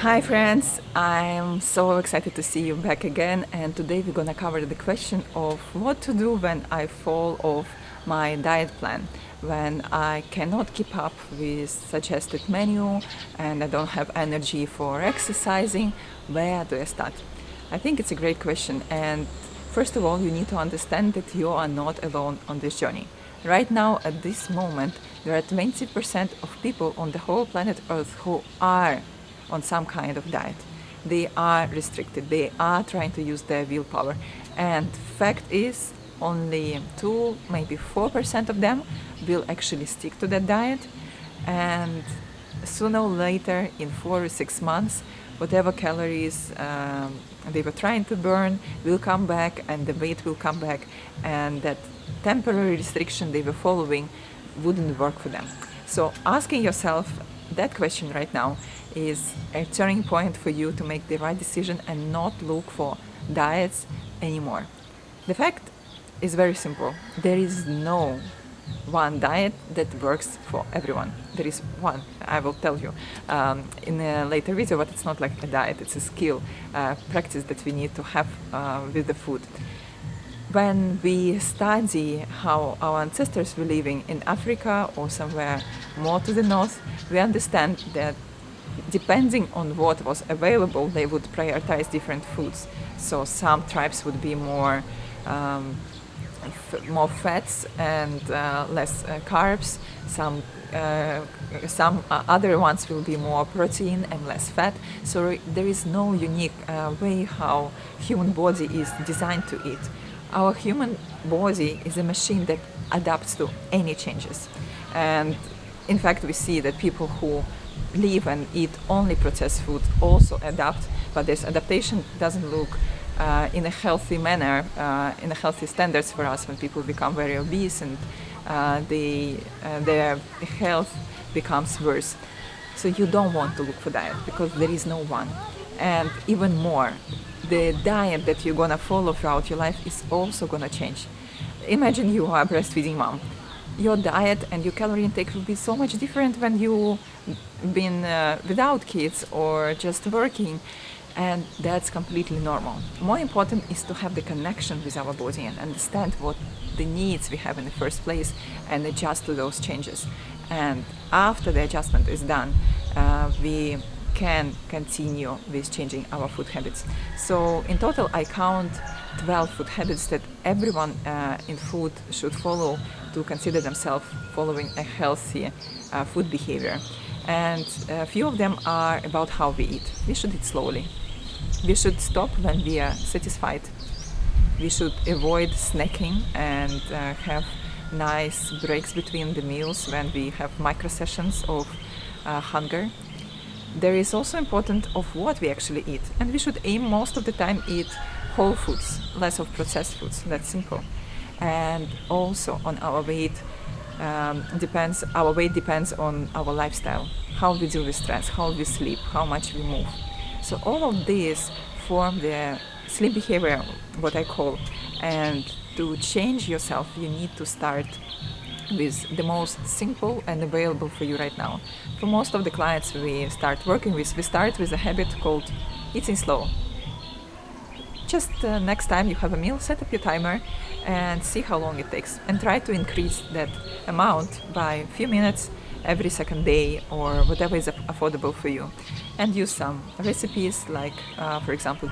Hi friends, I'm so excited to see you back again, and today we're gonna cover the question of what to do when I fall off my diet plan, when I cannot keep up with suggested menu and I don't have energy for exercising. Where do I start? I think it's a great question, and first of all you need to understand that you are not alone on this journey. Right now, at this moment, there are 20% of people on the whole planet Earth who are on some kind of diet. They are restricted, they are trying to use their willpower. And fact is, only 2, maybe 4% of them will actually stick to that diet. And sooner or later, in 4 or 6 months, whatever calories they were trying to burn will come back, and the weight will come back, and that temporary restriction they were following wouldn't work for them. So asking yourself that question right now is a turning point for you to make the right decision and not look for diets anymore. The fact is very simple. There is no one diet that works for everyone. There is one, I will tell you in a later video, but it's not like a diet, it's a skill, practice that we need to have with the food. When we study how our ancestors were living in Africa or somewhere more to the north, we understand that depending on what was available, they would prioritize different foods. So some tribes would be more fats and less carbs. Some other ones will be more protein and less fat. So there is no unique way how human body is designed to eat. Our human body is a machine that adapts to any changes. And in fact, we see that people who live and eat only processed food also adapt, but this adaptation doesn't look in a healthy manner, in a healthy standards for us when people become very obese and their health becomes worse. So you don't want to look for diet because there is no one. And even more, the diet that you're gonna follow throughout your life is also gonna change. Imagine you are a breastfeeding mom. Your diet and your calorie intake will be so much different when you've been without kids or just working, and that's completely normal. More important is to have the connection with our body and understand what the needs we have in the first place and adjust to those changes. And after the adjustment is done, we can continue with changing our food habits. So in total, I count 12 food habits that everyone in food should follow to consider themselves following a healthy food behavior. And a few of them are about how we eat. We should eat slowly. We should stop when we are satisfied. We should avoid snacking and have nice breaks between the meals when we have micro sessions of hunger. There is also important of what we actually eat, and we should aim most of the time eat whole foods, less of processed foods. That's simple. And also on our weight depends on our lifestyle, how we deal with stress, how we sleep, how much we move. So all of these form the sleep behavior, what I call. And to change yourself, you need to start with the most simple and available for you right now. For most of the clients we start working with, we start with a habit called eating slow. Just next time you have a meal, set up your timer and see how long it takes, and try to increase that amount by a few minutes every second day or whatever is affordable for you. And use some recipes like, for example,